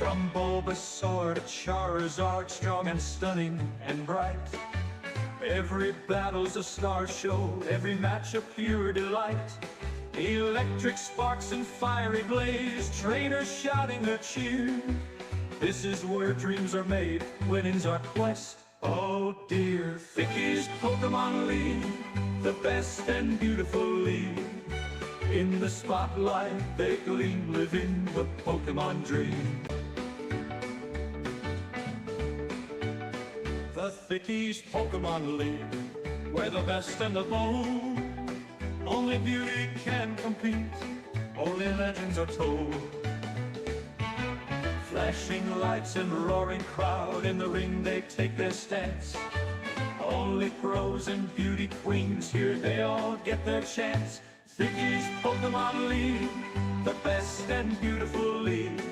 From Bulbasaur to Charizard, strong and stunning and bright. Every battle's a star show, every match a pure delight. Electric sparks and fiery blaze, trainers shouting a cheer. This is where dreams are made, winning's our quest. Oh dear, Vicky's Pokemon League, the best and beautiful league. In the spotlight they gleam, living the Pokemon dream. The Thickies Pokemon League, we're the best and the bold. Only beauty can compete, only legends are told. Flashing lights and roaring crowd, in the ring they take their stance. Only pros and beauty queens, here they all get their chance. Thickies Pokemon League, the best and beautiful league.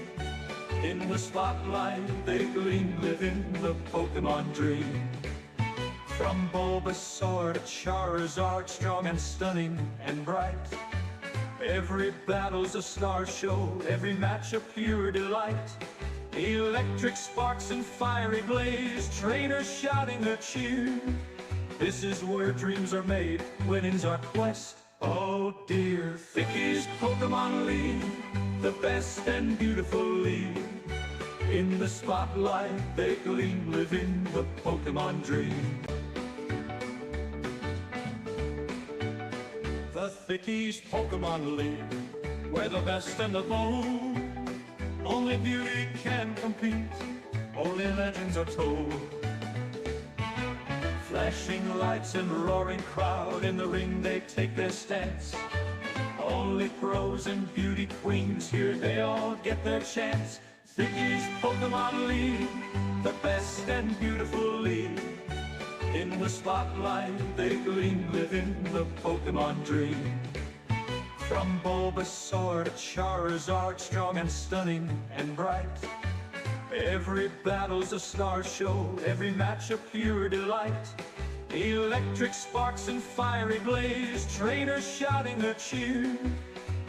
In the spotlight they gleam, living the Pokemon dream. From Bulbasaur to Charizard, strong and stunning and bright. Every battle's a star show, every match a pure delight. Electric sparks and fiery blaze, trainers shouting a cheer. This is where dreams are made, winning's our quest. Oh dear, Thickies Pokemon League, the best and beautiful league. In the spotlight they gleam, living the Pokemon dream. The Thickies Pokemon League, we're the best and the bold. Only beauty can compete, only legends are told. Flashing lights and roaring crowd, in the ring they take their stance. Only pros and beauty queens, here they all get their chance. Thickies Pokemon League, the best and beautiful league. In the spotlight they gleam, living the Pokemon dream. From Bulbasaur to Charizard, strong and stunning and bright. Every battle's a star show, every match a pure delight. Electric sparks and fiery blaze, trainers shouting a cheer.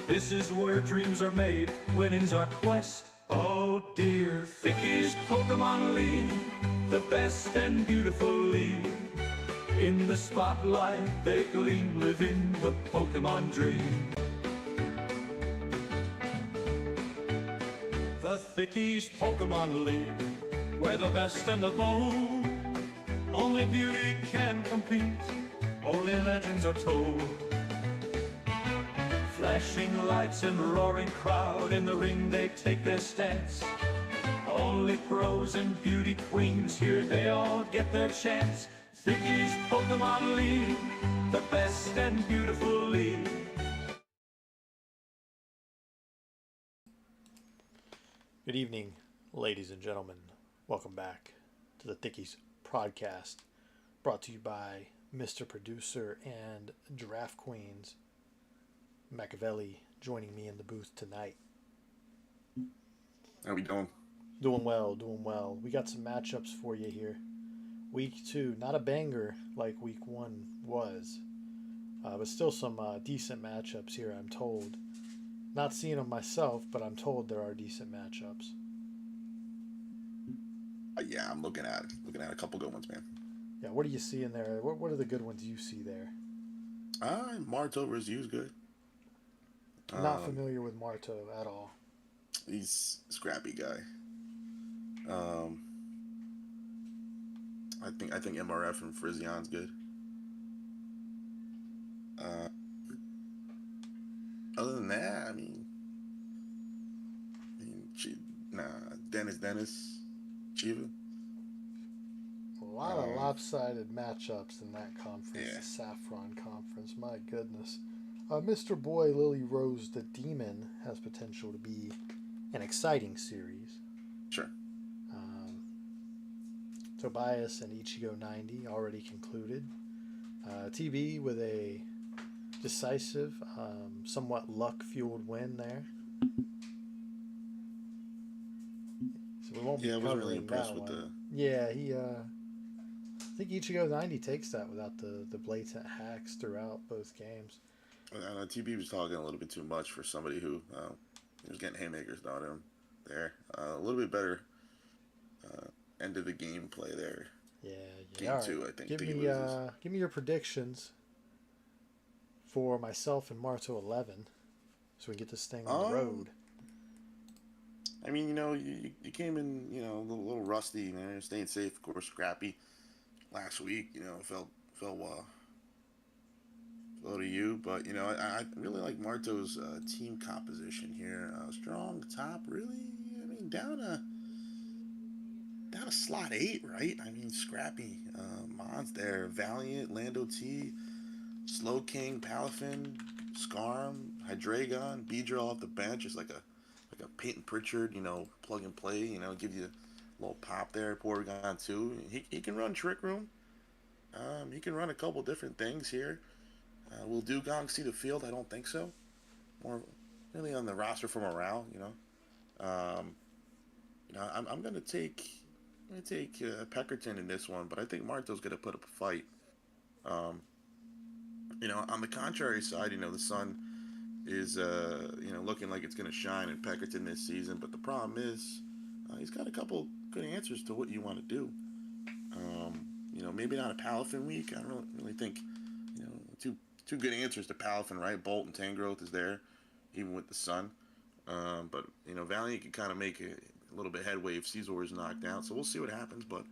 This is where dreams are made, winning's our quest. Oh dear, Thickies Pokemon League, the best and beautiful league. In the spotlight they gleam, living the Pokemon dream. The Thickies Pokemon League, we're the best and the bold. Only beauty can compete, only legends are told. Flashing lights and roaring crowd, in the ring they take their stance. Only pros and beauty queens, here they all get their chance. Thickies Pokemon League, the best and beautiful league. Good evening, ladies and gentlemen. Welcome back to the Thickies Prodcast, brought to you by Mr. Producer and Draft Queens. Machiavelli joining me in the booth tonight. How we doing? Doing well, doing well. We got some matchups for you here. Week 2, not a banger like Week 1 was, but still some decent matchups here, I'm told. Not seeing them myself, but I'm told there are decent matchups. Yeah, I'm looking at a couple good ones, man. Yeah, what do you see in there? What are the good ones you see there? Marto versus you is good. I'm not familiar with Marto at all. He's a scrappy guy. I think MRF and Frizzion's good. Other than that, Dennis, Chiva. A lot of lopsided matchups in that conference, Yeah. the Saffron Conference. My goodness. Mr. Boy Lily Rose the Demon has potential to be an exciting series. Sure. Tobias and Ichigo 90 already concluded. TB with a decisive, somewhat luck-fueled win there. So we won't be I wasn't really covering impressed that with one. Yeah, I think Ichigo 90 takes that without the blatant hacks throughout both games. TB was talking a little bit too much for somebody who he was getting haymakers on him there. a little bit better end of the game play there. Yeah, yeah. Game All right. two, I think he loses. Give me your predictions for myself and Marto 11, so we can get this thing on the Um, road. I mean, you came in, a little rusty, man. You're staying safe, of course, scrappy. Last week, felt low to you, but I really like Marto's team composition here. Strong top, really. I mean, down a slot 8, right? I mean, scrappy. Mons there, Valiant, Lando T, Slow King, Palafin, Scarm, Hydreigon, Beedrill off the bench is like a Peyton Pritchard, plug and play. Give you a little pop there. Porygon too. He can run Trick Room. He can run a couple different things here. Will Dugong see the field? I don't think so. More really on the roster for morale. Um, I'm gonna take Peckerton in this one, but I think Marto's gonna put up a fight. Um, on the contrary side, the sun is looking like it's gonna shine in Peckerton this season, but the problem is he's got a couple good answers to what you want to do. Maybe not a Palafin week. I don't really think two good answers to Palafin, right? Bolt and Tangrowth is there, even with the sun. But Valiant can kind of make a little bit headway if Caesar is knocked out. So we'll see what happens. But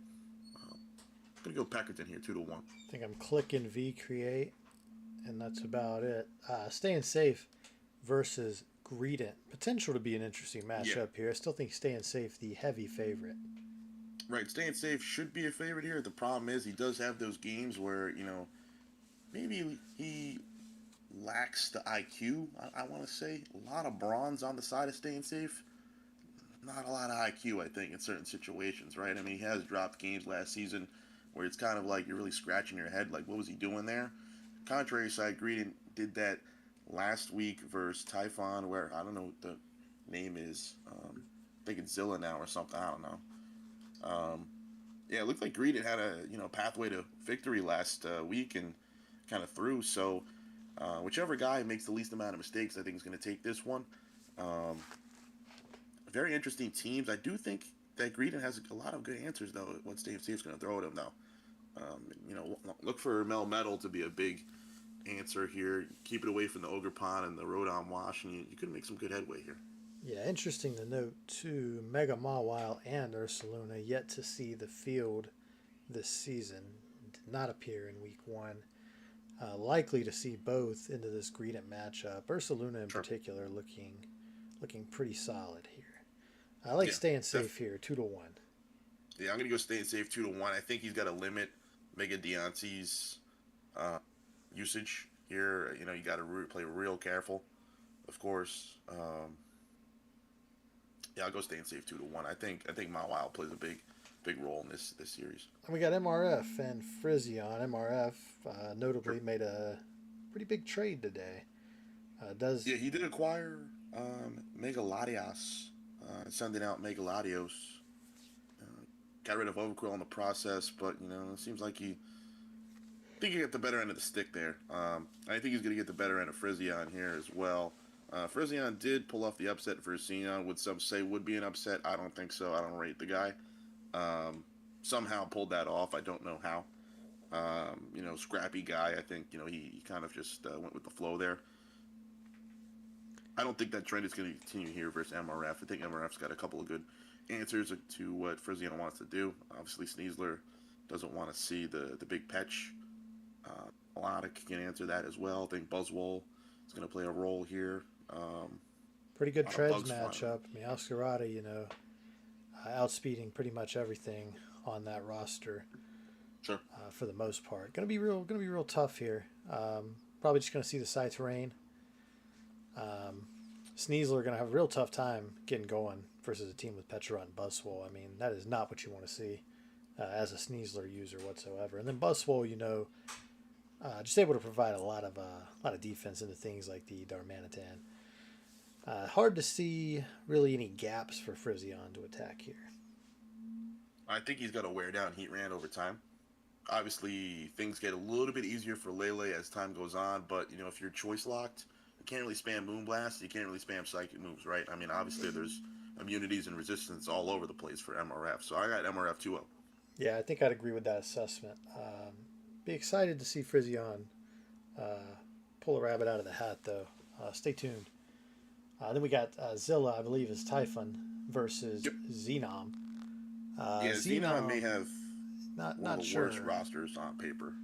I'm gonna go Peckerton here, 2-1. I think I'm clicking V create, and that's about it. Staying safe versus Greedent. Potential to be an interesting matchup here. I still think staying safe the heavy favorite. Right, staying safe should be a favorite here. The problem is he does have those games where maybe he lacks the IQ. I want to say a lot of bronze on the side of staying safe. Not a lot of IQ, I think, in certain situations, right? I mean, he has dropped games last season where it's kind of like you're really scratching your head, like, what was he doing there? Contrary side, Greedent did that last week versus Typhon, where I don't know what the name is. I think it's Zilla now or something. I don't know. Yeah, it looked like Greedent had a pathway to victory last week and kind of through. So whichever guy makes the least amount of mistakes, I think is going to take this one. Very interesting teams. I do think that Greedent has a lot of good answers, though, what Steve Steve's going to throw at him, though. Look for Melmetal to be a big answer here. Keep it away from the Ogre Pond and the Rodon Wash, and you could make some good headway here. Yeah, interesting to note, too, Mega Mawile and Ursaluna yet to see the field this season. Did not appear in Week 1. Likely to see both into this Greedent matchup. Ursaluna in particular looking pretty solid here. I like staying safe here, 2-1. Yeah, I'm gonna go staying safe 2-1. I think he's got to limit Mega Deonte's usage here. You got to play real careful, of course. Yeah, I'll go staying safe 2-1. I think Mawile plays a big role in this series. And we got MRF and Frisian. MRF notably made a pretty big trade today. Yeah, he did acquire Megaladios, sending out Megaladios. Got rid of Overquill in the process, but it seems like I think he got the better end of the stick there. I think he's going to get the better end of Frisian here as well. Frisian did pull off the upset for Xenon, would some say would be an upset. I don't think so. I don't rate the guy. Somehow pulled that off. I don't know how. Scrappy guy. I think, he kind of just went with the flow there. I don't think that trend is going to continue here versus MRF. I think MRF's got a couple of good answers to what Frisian wants to do. Obviously, Sneasler doesn't want to see the big patch. Melodic can answer that as well. I think Buzzwole is going to play a role here. Pretty good treads matchup. I mean, Oscarada, outspeeding pretty much everything on that roster. Sure. For the most part, gonna be real tough here. Probably just gonna see the side terrain. Sneasler gonna have a real tough time getting going versus a team with Petra and Buzzwole. I mean, that is not what you want to see as a Sneasler user whatsoever. And then Buzzwole, just able to provide a lot of defense into things like the Darmanitan. Hard to see really any gaps for Frisian to attack here. I think he's got to wear down Heatran over time. Obviously, things get a little bit easier for Lele as time goes on, but if you're choice locked, you can't really spam Moonblast. You can't really spam Psychic moves, right? I mean, obviously there's immunities and resistance all over the place for MRF. So I got MRF 2-0. Yeah, I think I'd agree with that assessment. Be excited to see Frisian pull a rabbit out of the hat, though. Stay tuned. Then we got Zilla, I believe, is Typhon versus Yep. Xenom. Yeah, Xenon may have not one of the sure. worst rosters on paper.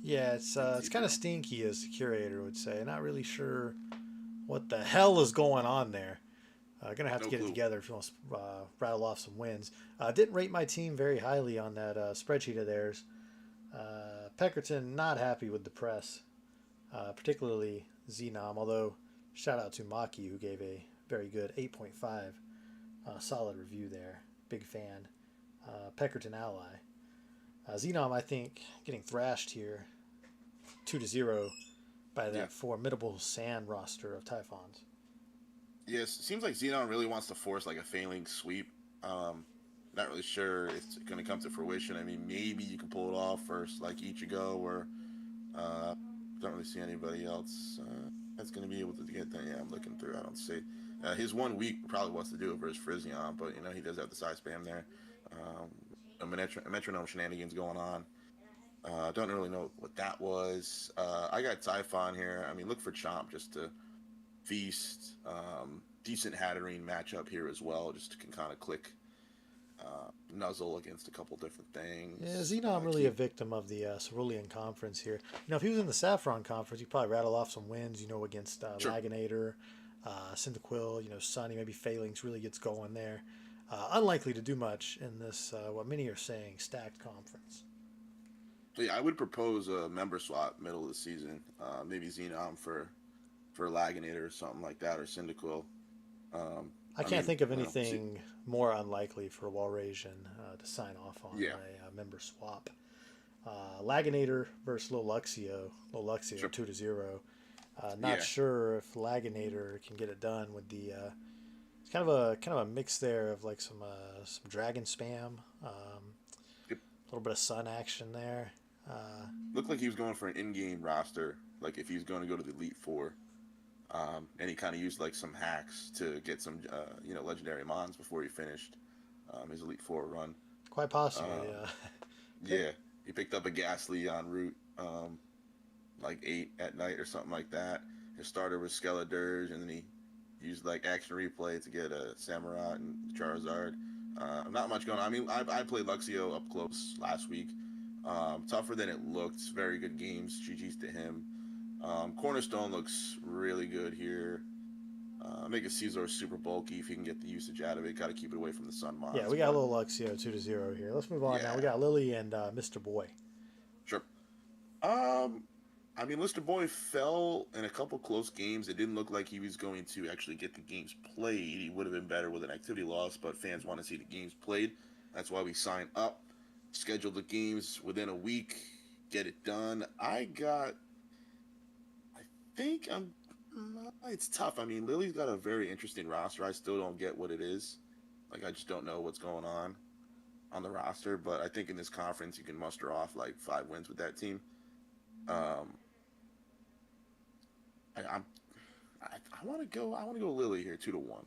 Yeah, it's kind of stinky, as the curator would say. Not really sure what the hell is going on there. Gonna have to get it together if you want to rattle off some wins. Didn't rate my team very highly on that spreadsheet of theirs. Peckerton not happy with the press, particularly Xenom. Although shout out to Maki who gave a very good 8.5 solid review there. Big fan. Peckerton ally. Xenom I think getting thrashed here 2-0 by that formidable sand roster of Typhons. Yes, it seems like Xenon really wants to force like a failing sweep. Not really sure it's going to come to fruition. I mean, maybe you can pull it off first, like Ichigo, or don't really see anybody else that's going to be able to get there. Yeah, I'm looking through. I don't see. His 1 week probably wants to do it versus Frisian, but he does have the side spam there. A metronome shenanigans going on. Don't really know what that was. I got Typhon here. I mean, look for Chomp just to feast. Decent Hatterene matchup here as well, just to can kind of click nuzzle against a couple different things. Yeah, Xenon really a victim of the Cerulean Conference here. If he was in the Saffron Conference, he'd probably rattle off some wins, against Sure. Laganator, Cyndaquil, Sunny, maybe Phalanx really gets going there. Unlikely to do much in this, what many are saying, stacked conference. So yeah, I would propose a member swap middle of the season. Maybe Xenon for Laganator or something like that, or Cyndaquil. I can't think of anything more unlikely for Walrasian to sign off on a member swap. Laganator versus Luxio. Sure. 2-0. Not sure if Laganator can get it done with the. It's kind of a mix there of like some dragon spam, a little bit of sun action there. Looked like he was going for an in-game roster, like if he was going to go to the Elite Four. And he kind of used like some hacks to get some, legendary mons before he finished his Elite Four run. Quite possibly, yeah. Yeah, he picked up a Ghastly en route, like 8 at night or something like that. His starter was Skeledirge, and then he used like action replay to get a Samurott and Charizard. Not much going on. I mean, I played Luxio up close last week. Tougher than it looked. Very good games. GG's to him. Cornerstone looks really good here. Make a Caesar super bulky if you can get the usage out of it. Got to keep it away from the Sun Mons. Yeah, we got a little Luxio 2-0 here. Let's move on now. We got Lily and Mr. Boy. Sure. I mean, Mr. Boy fell in a couple close games. It didn't look like he was going to actually get the games played. He would have been better with an activity loss, but fans want to see the games played. That's why we signed up, scheduled the games within a week, get it done. It's tough. I mean, Lily's got a very interesting roster. I still don't get what it is. Like, I just don't know what's going on the roster. But I think in this conference, you can muster off like 5 wins with that team. I want to go Lily here 2-1.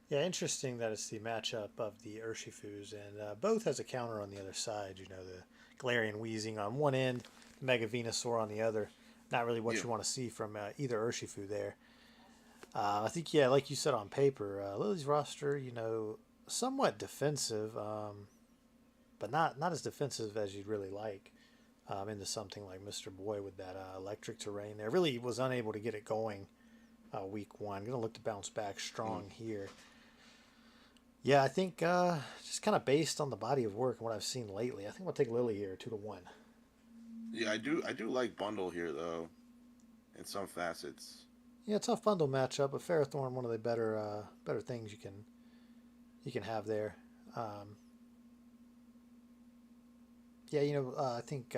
Yeah, interesting that it's the matchup of the Urshifus, and both has a counter on the other side. The Galarian Wheezing on one end, the Mega Venusaur on the other. Not really what you want to see from either Urshifu there. I think, like you said on paper, Lily's roster, somewhat defensive, but not as defensive as you'd really like. Into something like Mr. Boy with that electric terrain there. Really was unable to get it going week 1. Going to look to bounce back strong here. Yeah, I think just kind of based on the body of work and what I've seen lately, I think we'll take Lily here 2-1. Yeah, I do like Bundle here though, in some facets. Yeah, tough bundle matchup, but Ferrothorn, one of the better things you can have there. I think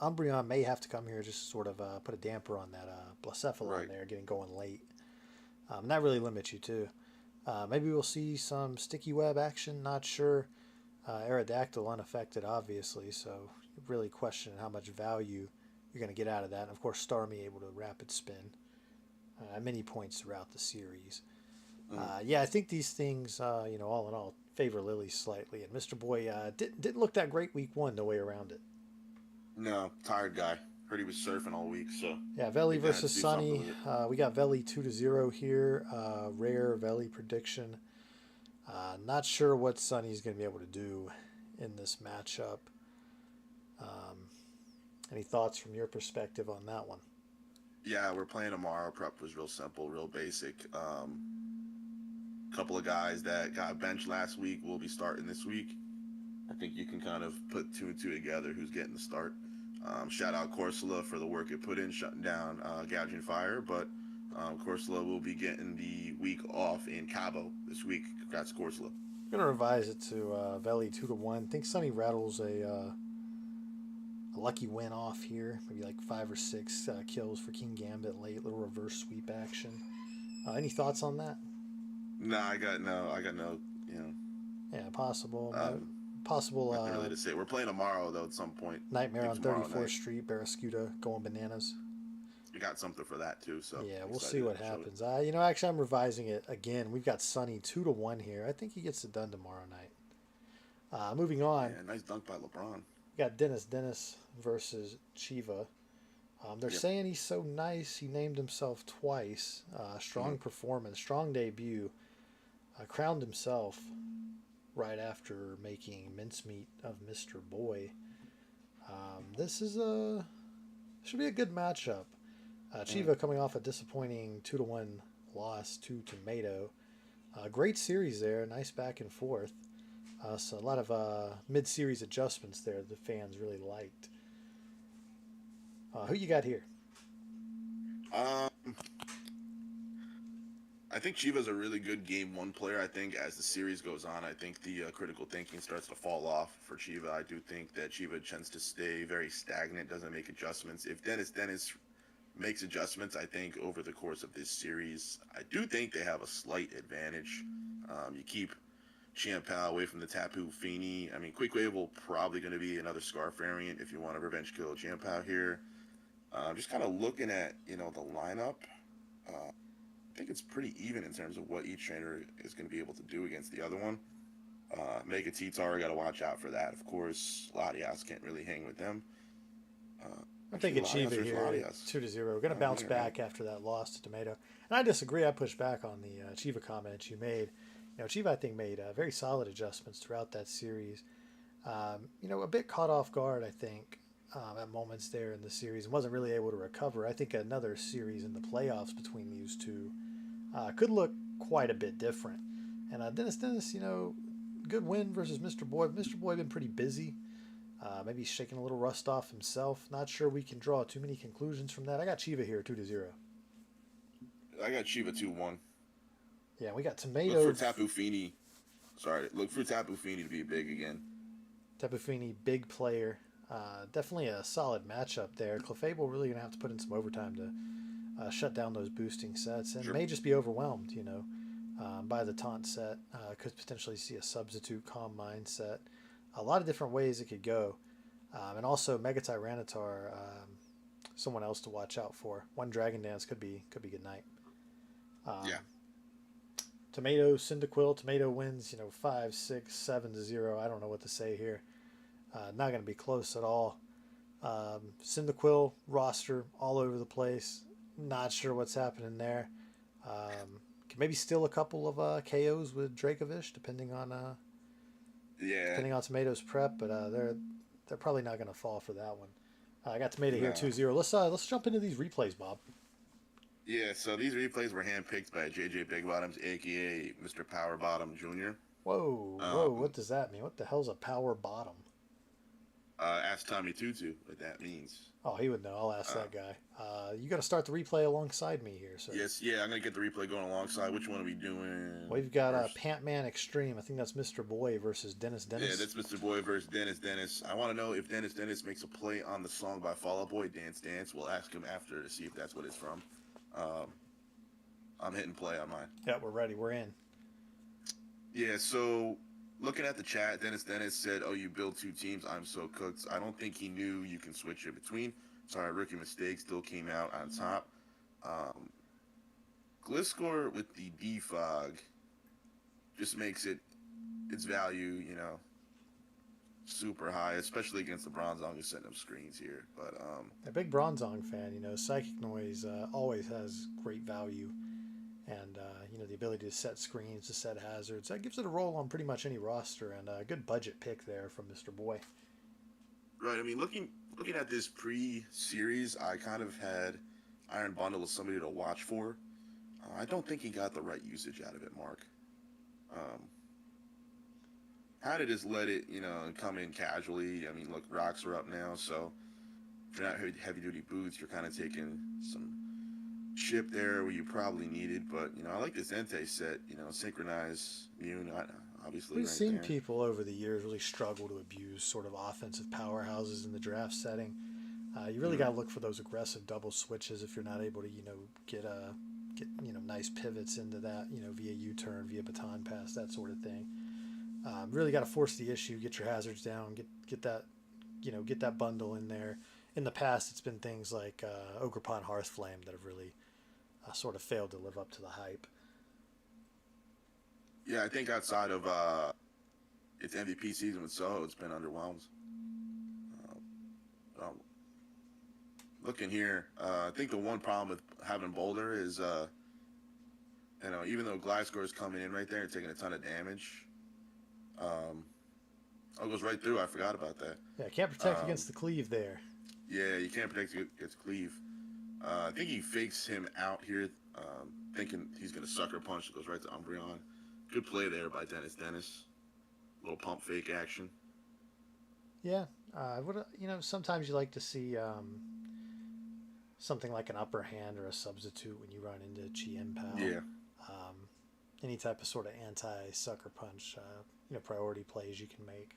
Umbreon may have to come here just to sort of put a damper on that Blacephalon there, getting going late. That really limits you too. Maybe we'll see some sticky web action, not sure. Aerodactyl unaffected, obviously, so really question how much value you're going to get out of that. And of course, Starmie able to rapid spin at many points throughout the series. Mm. Yeah, I think these things, all in all, favor Lily slightly. And Mr. Boy didn't look that great week one, no way around it. No, tired guy. Heard he was surfing all week, so Yeah, I Veli think they had versus to do something Sunny. with it. We got Veli 2-0 here. Rare Veli prediction. Not sure what Sunny's going to be able to do in this matchup. Um, any thoughts from your perspective on that one? Yeah, we're playing tomorrow. Prep was real simple, real basic. Couple of guys that got benched last week will be starting this week. I think you can kind of put two and two together who's getting the start. Shout out Corsola for the work it put in shutting down Gouging Fire, but Corsola will be getting the week off in Cabo this week. Congrats, Corsola. I'm going to revise it to Veli 2-1. I think Sunny rattles a lucky win off here. Maybe like 5 or 6 kills for King Gambit late. Little reverse sweep action. Any thoughts on that? No, I got no, Yeah, possible. um, Possible nothing really to say. We're playing tomorrow though at some point. I Nightmare think on tomorrow 34th night. Street, Barraskewda going bananas. We got something for that too, so Yeah, we'll excited see what to show it. happens. Actually, I'm revising it again. We've got Sunny 2-1 here. I think he gets it done tomorrow night. Moving on, Yeah, nice dunk by LeBron. we got Dennis versus Chiva. They're Yep. saying he's so nice. He named himself twice. Strong performance, strong debut. Crowned himself right after making mincemeat of Mr. Boy. This should be a good matchup. Chiva coming off a disappointing 2-1 loss to Tomato. Great series there, nice back and forth. So a lot of mid-series adjustments there the fans really liked. Who you got here? Um, I think Chiva's a really good game one player. I think as the series goes on, I think the critical thinking starts to fall off for Chiva. I do think that Chiva tends to stay very stagnant, doesn't make adjustments. If Dennis makes adjustments, I think over the course of this series, I do think they have a slight advantage. You keep Chiampao away from the Tapu Fini. I mean, Quick Wave will probably going to be another Scarf variant if you want to revenge kill Chiampao here. Just kind of looking at, the lineup. I think it's pretty even in terms of what each trainer is going to be able to do against the other one. Mega T-Tar, got to watch out for that. Of course, Latias can't really hang with them. I'm thinking Latias Chiva versus here, Latias. 2-0. We're going to bounce back after that loss to Tomato. And I disagree. I pushed back on the Chiva comments you made. Chiva, I think, made very solid adjustments throughout that series. A bit caught off guard, I think, at moments there in the series and wasn't really able to recover. I think another series in the playoffs between these two could look quite a bit different. And Dennis, good win versus Mr. Boy. Mr. Boy been pretty busy. Maybe shaking a little rust off himself. Not sure we can draw too many conclusions from that. I got Chiva here 2-0. I got Chiva 2-1. Yeah, we got Tomato. Look for Tapu Fini. Look for Tapu Fini to be big again. Tapu Fini, big player. Definitely a solid matchup there. Clefable really going to have to put in some overtime to shut down those boosting sets and may just be overwhelmed, by the taunt set. Could potentially see a substitute calm mindset. A lot of different ways it could go. And also Mega Tyranitar, someone else to watch out for. One Dragon Dance could be good night. Yeah. Tomato, Cyndaquil. Tomato wins, 5, 6, 7-0. I don't know what to say here. Not going to be close at all. Cyndaquil roster all over the place. Not sure what's happening there. Can maybe steal a couple of KOs with Dracovish, depending on Tomato's prep, but they're probably not going to fall for that one. I got Tomato here 2-0. Let's jump into these replays, Bob. Yeah, so these replays were handpicked by JJ Big Bottoms, aka Mr. Power Bottom Jr. Whoa, what does that mean? What the hell's a power bottom? Ask Tommy Tutu what that means. Oh, he would know. I'll ask that guy. You got to start the replay alongside me here, sir. Yes, yeah, I'm going to get the replay going alongside. Which one are we doing? We've got Pantman Extreme. I think that's Mr. Boy versus Dennis. Yeah, that's Mr. Boy versus Dennis. I want to know if Dennis makes a play on the song by Fall Out Boy, Dance Dance. We'll ask him after to see if that's what it's from. I'm hitting play on mine. Yeah, we're ready. We're in. Yeah, so looking at the chat, Dennis said, "Oh, you build two teams. I'm so cooked." I don't think he knew you can switch it between. Sorry, rookie mistake. Still came out on top. Gliscor with the defog just makes its value, super high, especially against the Bronzong who's setting up screens here. But A big Bronzong fan, Psychic Noise always has great value. And, the ability to set screens, to set hazards. That gives it a role on pretty much any roster, and a good budget pick there from Mr. Boy. right, I mean, looking at this pre-series, I kind of had Iron Bundle as somebody to watch for. I don't think he got the right usage out of it, Mark. Had to just let it, come in casually. I mean, look, rocks are up now, so if you're not heavy-duty boots, you're kind of taking some chip there where you probably need it. But, I like this Entei set, synchronize, immune, obviously. We've right seen there. people over the years really struggle to abuse sort of offensive powerhouses in the draft setting. You really got to look for those aggressive double switches if you're not able to, get nice pivots into that, via U-turn, via baton pass, that sort of thing. Really got to force the issue, get your hazards down, get that, get that bundle in there. In the past, it's been things like Ogrepon Hearthflame that have really sort of failed to live up to the hype. Yeah, I think outside of its MVP season with Soho, it's been underwhelmed. Looking here, I think the one problem with having Boulder is, even though Gliscor is coming in right there and taking a ton of damage, it goes right through. I forgot about that. Yeah, can't protect against the cleave there. Yeah, you can't protect against cleave. I think he fakes him out here, thinking he's going to sucker punch. It goes right to Umbreon. Good play there by Dennis. Little pump fake action. Yeah, sometimes you like to see something like an upper hand or a substitute when you run into Chien Pao. Yeah. Any type of sort of anti-sucker punch, priority plays you can make.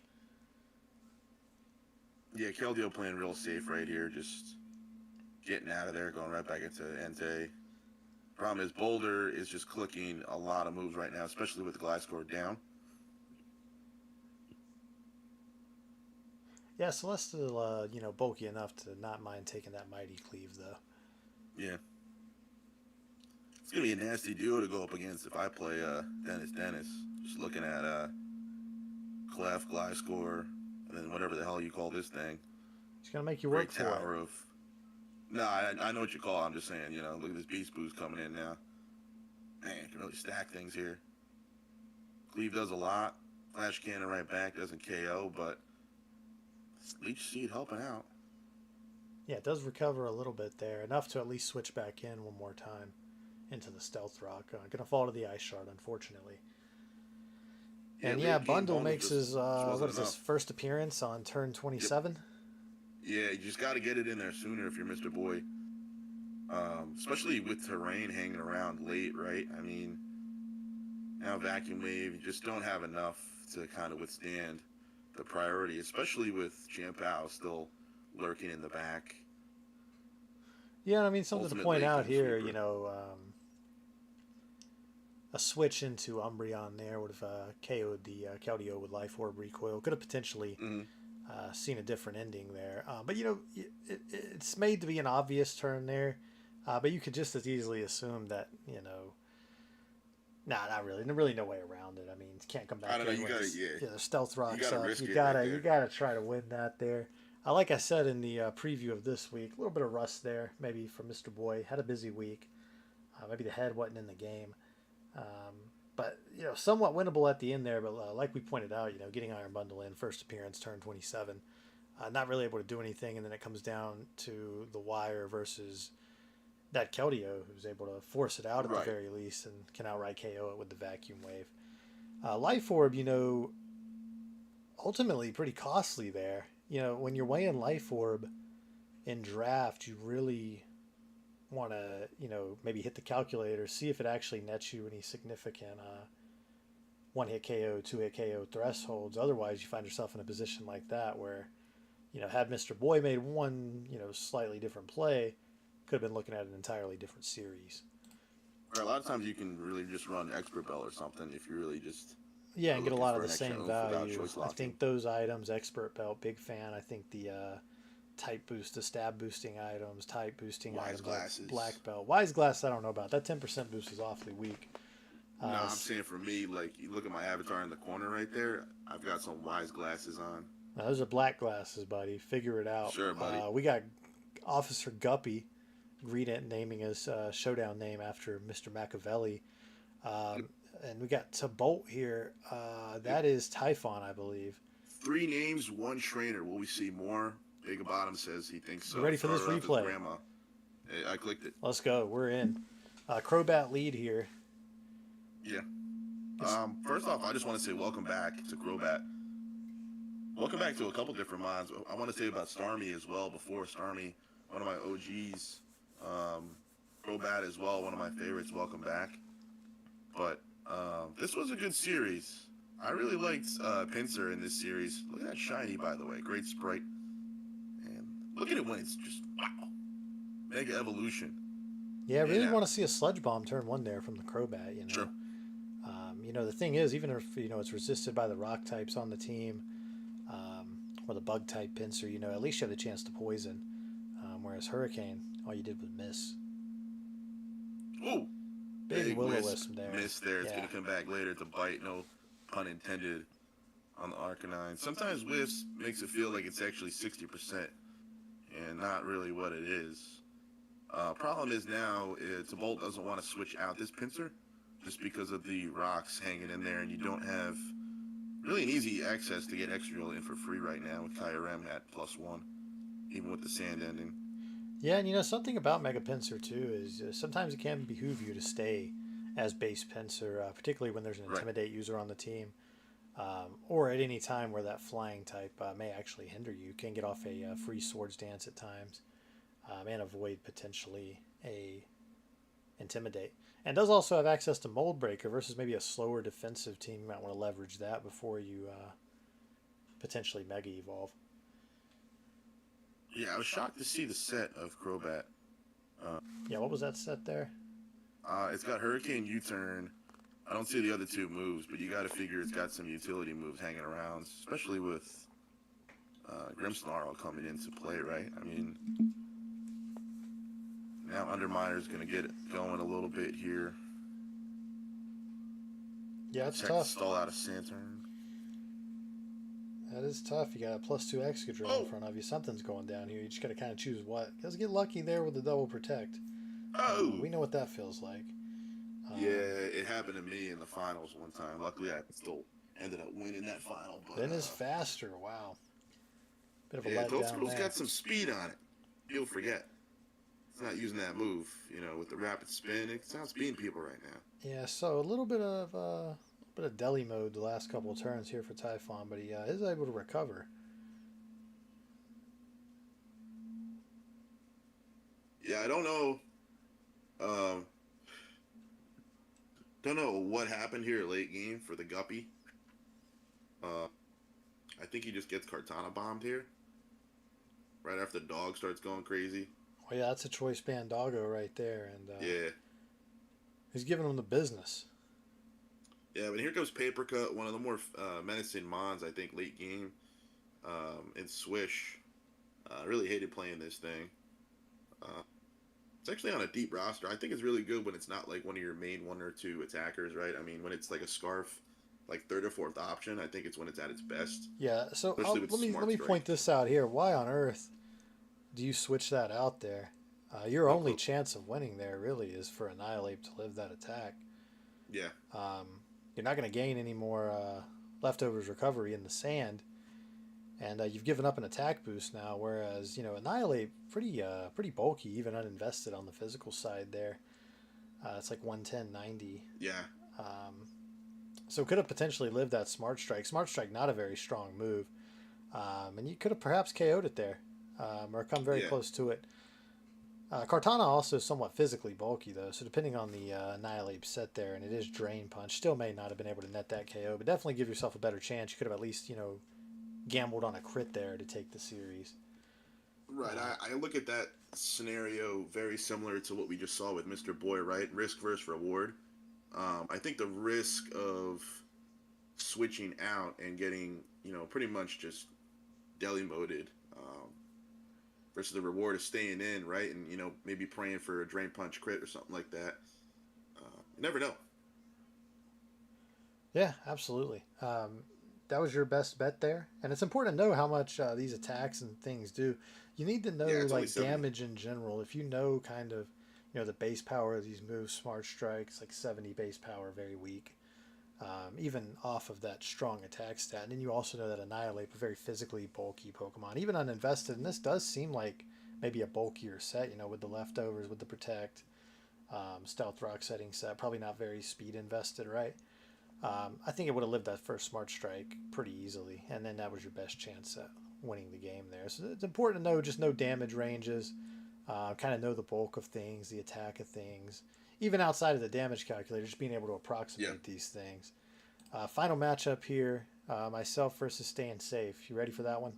Yeah, Keldeo playing real safe right here, just getting out of there, going right back into Entei. Problem is, Boulder is just clicking a lot of moves right now, especially with Gliscor down. Yeah, Celestial, bulky enough to not mind taking that Mighty Cleave, though. Yeah. It's going to be a nasty duo to go up against if I play Dennis. Just looking at Clef, Gliscor, and then whatever the hell you call this thing. He's going to make you work for tower it. Of... No, I know what you call it. I'm just saying, look at this Beast Boost coming in now. Man, you can really stack things here. Cleave does a lot. Flash Cannon right back doesn't KO, but Leech Seed helping out. Yeah, it does recover a little bit there. Enough to at least switch back in one more time into the Stealth Rock. Going to fall to the Ice Shard, unfortunately. And Bundle makes his, his first appearance on turn 27? Yep. Yeah, you just got to get it in there sooner if you're Mr. Boy. Especially with terrain hanging around late, right? I mean, now Vacuum Wave, you just don't have enough to kind of withstand the priority, especially with Chien Pao still lurking in the back. Yeah, I mean, something to point out here, a switch into Umbreon there would have KO'd the Keldeo with Life Orb Recoil. Could have potentially seen a different ending there. But, it's made to be an obvious turn there. But you could just as easily assume that, not really. There's really no way around it. I mean, you can't come back. I don't know. You gotta, the Stealth Rock's up. You gotta try to win that there. Like I said in the preview of this week, a little bit of rust there, maybe from Mr. Boy. Had a busy week. Maybe the head wasn't in the game. But, somewhat winnable at the end there. But like we pointed out, getting Iron Bundle in, first appearance, turn 27. Not really able to do anything. And then it comes down to the wire versus that Keldeo, who's able to force it out at the very least and can outright KO it with the Vacuum Wave. Life Orb, ultimately pretty costly there. When you're weighing Life Orb in draft, you really want to, maybe hit the calculator, see if it actually nets you any significant one-hit KO, two-hit KO thresholds. Otherwise, you find yourself in a position like that where, had Mr. Boy made one, slightly different play, could have been looking at an entirely different series. Or a lot of times you can really just run Expert Bell or something if you really just... Yeah, and get a lot of the same value. I think those items, Expert Belt, big fan. I think the type boost to stab boosting items, type boosting Wise items, glasses. black belt. Wise glass, I don't know about. That 10% boost is awfully weak. No, I'm saying for me, like you look at my avatar in the corner right there. I've got some wise glasses on. Now, those are black glasses, buddy. Figure it out. Sure, buddy. We got Officer Guppy, naming his showdown name after Mr. Machiavelli. And we got Tabolt here. That is Typhon, I believe. 3 names, 1 trainer. Will we see more? Big Bottom says he thinks so. You ready for this Started off replay? as Grandma. Hey, I clicked it. Let's go. We're in. Crobat lead here. Yeah. First off, I just want to say welcome back to Crobat. Welcome back to a couple different mods. I want to say about Starmie as well. Before Starmie, one of my OGs. Crobat as well, one of my favorites. Welcome back. But this was a good series. I really liked Pinsir in this series. Look at that shiny, by the way. Great sprite. And look at it when it's just, wow. Mega evolution. Yeah, I really want to see a Sludge Bomb turn 1 there from the Crobat, you know. Sure. The thing is, even if, it's resisted by the rock types on the team, or the bug type Pinsir, at least you have the chance to poison. Whereas Hurricane, all you did was miss. Ooh. Big Will-O-Wisp there. Miss there. It's Yeah. going to come back later to bite. No pun intended on the Arcanine. Sometimes whiffs makes it feel like it's actually 60% and not really what it is. Problem is now, Tabolt doesn't want to switch out this Pinsir just because of the rocks hanging in there, and you don't have really an easy access to get extra in for free right now with Kyurem at +1, even with the sand ending. Yeah, and something about Mega Pinsir too is sometimes it can behoove you to stay as base Pinsir, particularly when there's an Intimidate user on the team, or at any time where that flying type may actually hinder you. You can get off a free Swords Dance at times, and avoid potentially a Intimidate. And does also have access to Mold Breaker versus maybe a slower defensive team. You might want to leverage that before you potentially Mega Evolve. Yeah, I was shocked to see the set of Crobat. Yeah, what was that set there? It's got Hurricane U-Turn. I don't see the other 2 moves, but you got to figure it's got some utility moves hanging around, especially with Grimmsnarl coming into play, right? I mean, now Underminer's going to get it going a little bit here. Yeah, it's Check tough. Stall out of Saturn. That is tough. You got a +2 Excadrill in front of you. Something's going down here. You just got to kind of choose what. Let's get lucky there with the double protect. Oh! We know what that feels like. Yeah, it happened to me in the finals one time. Luckily, I still ended up winning that final. But, Ben is faster. Wow. Bit of a yeah, letdown Toadscroll's there. got some speed on it. You'll forget. It's not using that move, with the rapid spin. It's outspeeding people right now. Yeah, so a little bit of deli mode the last couple of turns here for Typhon, but he is able to recover. Yeah, I don't know. Don't know what happened here late game for the Guppy. I think he just gets Kartana bombed here. Right after the dog starts going crazy. Oh yeah, that's a choice band doggo right there, and Yeah. he's giving him the business. Yeah, but here comes Paper Cut, one of the more menacing mons, I think, late game. In Swish. I really hated playing this thing. It's actually on a deep roster. I think it's really good when it's not like one of your main 1 or 2 attackers, right? I mean, when it's like a Scarf, like 3rd or 4th option, I think it's when it's at its best. Yeah, so Especially with let me Smart Strike. point this out here. Why on earth do you switch that out there? Your only chance of winning there really is for Annihilate to live that attack. Yeah. You're not going to gain any more leftovers recovery in the sand, and you've given up an attack boost now. Whereas Annihilate pretty bulky, even uninvested on the physical side there. It's like 110, 90. Yeah. So could have potentially lived that Smart Strike. Smart Strike not a very strong move, and you could have perhaps KO'd it there, or come very close to it. Kartana also somewhat physically bulky though, so depending on the Annihilate set there, and it is Drain Punch, still may not have been able to net that KO, but definitely give yourself a better chance. You could have at least gambled on a crit there to take the series. Right. I look at that scenario very similar to what we just saw with Mr. Boy, right? Risk versus reward. I think the risk of switching out and getting, pretty much just deli-moded versus the reward of staying in, right? And maybe praying for a drain punch crit or something like that. You never know. Yeah, absolutely. That was your best bet there, and it's important to know how much these attacks and things do. You need to know Yeah, it's only like 70. damage in general. If you know kind of, the base power of these moves, smart strikes like 70 base power, very weak. Even off of that strong attack stat, and then you also know that Annihilate, a very physically bulky Pokemon, even uninvested. And this does seem like maybe a bulkier set, with the leftovers, with the Protect, Stealth Rock setting set. Probably not very speed invested, right? I think it would have lived that first Smart Strike pretty easily, and then that was your best chance at winning the game there. So it's important to know damage ranges, kind of know the bulk of things, the attack of things, even outside of the damage calculator, just being able to Yeah, approximate these things. Final matchup here, myself versus Staying Safe. You ready for that one?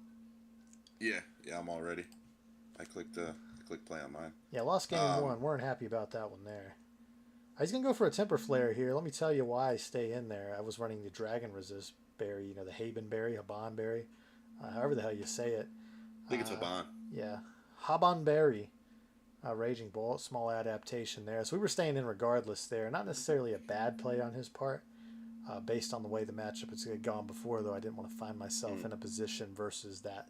yeah. I'm all ready. I clicked play on mine. Yeah, lost game Um, one. Weren't happy about that one there. He's going to go for a Temper Flare here. Let me tell you why I stay in there. I was running the Dragon Resist berry, the Haben berry, Haban berry, however the hell you say it. I think it's Uh, Haban. yeah, Haban berry, Raging Bolt, small adaptation there. So we were staying in regardless there. Not necessarily a bad play on his part, based on the way the matchup has gone before, though I didn't want to find myself Mm. in a position versus that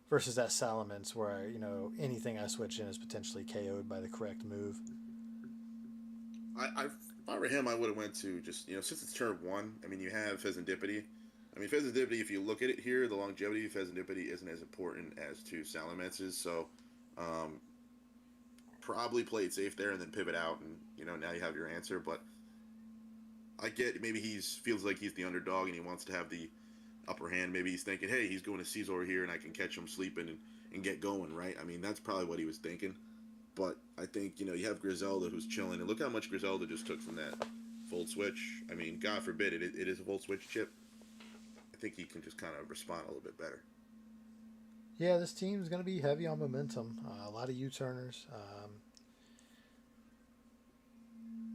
Salamence where anything I switch in is potentially KO'd by the correct move. If I were him, I would have went to just since it's turn one. I mean, you have Pheasantipity. I mean, Pheasantipity. If you look at it here, the longevity of Pheasantipity isn't as important as to Salamence's. So, um, probably play it safe there and then pivot out, and now you have your answer. But I get maybe feels like he's the underdog and he wants to have the upper hand. Maybe he's thinking, hey, he's going to Caesar here and I can catch him sleeping and get going, right? I mean, that's probably what he was thinking. But I think, you have Griselda who's chilling. And look how much Griselda just took from that Volt Switch. I mean, God forbid it is a Volt Switch chip. I think he can just kind of respond a little bit better. Yeah, this team's going to be heavy on momentum. A lot of U-turners.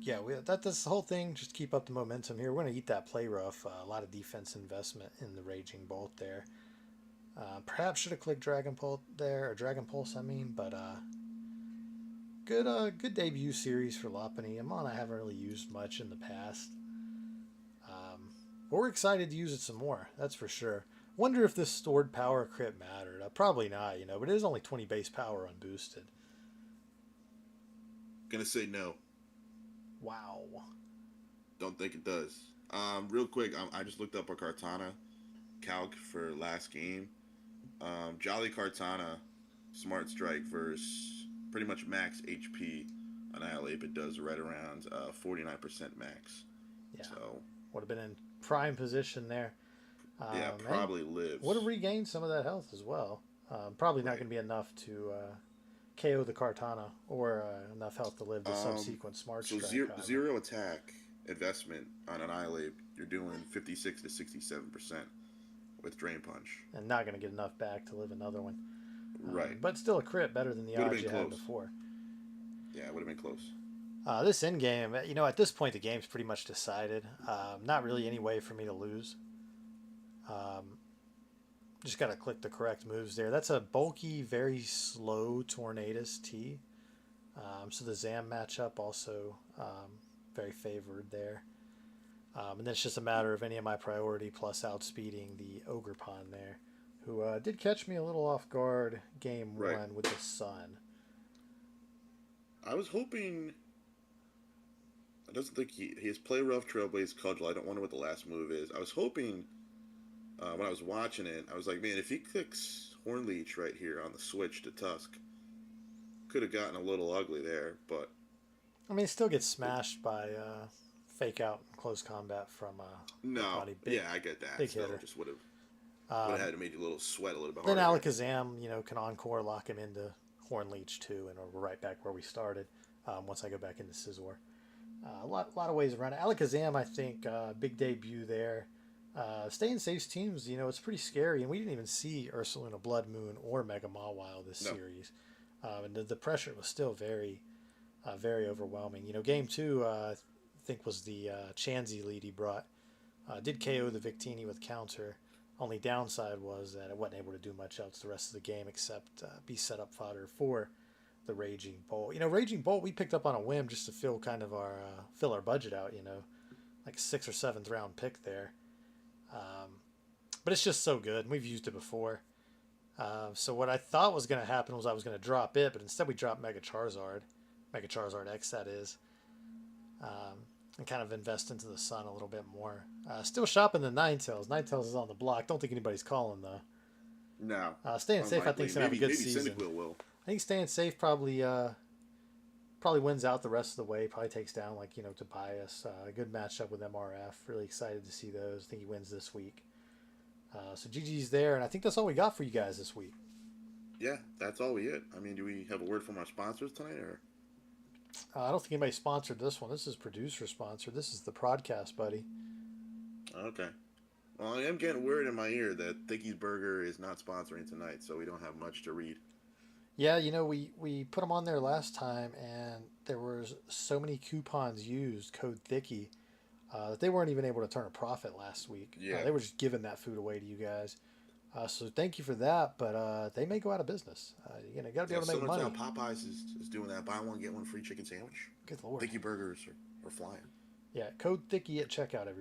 Yeah, that's the whole thing. Just keep up the momentum here. We're going to eat that play rough. A lot of defense investment in the Raging Bolt there. Perhaps should have clicked Dragon Pulse there, or Dragon Pulse, I mean. But good debut series for Lopunny. Amon I haven't really used much in the past. But we're excited to use it some more. That's for sure. Wonder if this stored power crit mattered. Probably not, but it is only 20 base power unboosted. Gonna say no. Wow. Don't think it does. Real quick, I just looked up a Cartana calc for last game. Jolly Cartana, Smart Strike versus pretty much max HP Annihilate, it does right around 49% max. Yeah. So Would have been in prime position there. yeah, probably lives. Would have regained some of that health as well. Probably not Right. going to be enough to KO the Cartana or enough health to live the subsequent Smart So Strike. zero attack investment on Annihilate, you're doing 56 to 67% with Drain Punch. And not going to get enough back to live another one. Right. But still a crit, better than the Would've odds been you had close. before. Yeah, it would have been close. This end game, at this point the game's pretty much decided. Not really any way for me to lose. Just got to click the correct moves there. That's a bulky, very slow Tornadus T. So the Zam matchup also very favored there. And then it's just a matter of any of my priority plus outspeeding the Ogerpon there, who did catch me a little off guard game Right. one with the Sun. I was hoping. I doesn't think his play rough Trailblaze Cudgel. I don't wonder what the last move is. I was hoping when I was watching it, I was like, man, if he clicks Hornleech right here on the switch to Tusk, could have gotten a little ugly there. But I mean, it still gets smashed by fake out in close combat from no, body. Big, yeah, I get that. big Still, hitter. just would have had to make you a little sweat a little bit Then harder. Alakazam, can encore lock him into Hornleech too, and we're right back where we started. Once I go back into Scizor, a lot of ways around it. Alakazam, I think, big debut there. Staying Safe's teams, it's pretty scary, and we didn't even see Ursaluna Blood Moon or Mega Mawile this No. series, and the pressure was still very, very overwhelming. Game two, I think was the Chansey lead he brought. Did KO the Victini with counter. Only downside was that I wasn't able to do much else the rest of the game except be set up fodder for the Raging Bolt. Raging Bolt we picked up on a whim just to fill our budget out. Like 6th or 7th round pick there. But it's just so good, and we've used it before. So what I thought was going to happen was I was going to drop it, but instead we dropped Mega Charizard X, that is, and kind of invest into the Sun a little bit more. Still shopping the Ninetales. Ninetales is on the block. Don't think anybody's calling, though. No. Staying safe, I think, is going to have a good season. Maybe will. I think staying safe probably wins out the rest of the way. Probably takes down, Tobias. A good matchup with MRF. Really excited to see those. I think he wins this week. So GG's there, and I think that's all we got for you guys this week. Yeah, that's all we get. I mean, do we have a word from our sponsors tonight, or? I don't think anybody sponsored this one. This is producer sponsored. This is the Prodcast, buddy. Okay. Well, I am getting word in my ear that Thickie's Burger is not sponsoring tonight, so we don't have much to read. Yeah, we put them on there last time, and there was so many coupons used, code Thickie, that they weren't even able to turn a profit last week. Yeah. They were just giving that food away to you guys. So thank you for that, but they may go out of business. You got to be able to make money. Popeyes is doing that. Buy one, get one free chicken sandwich. Good Lord. Thickie Burgers are flying. Yeah, code Thickie at checkout, everybody.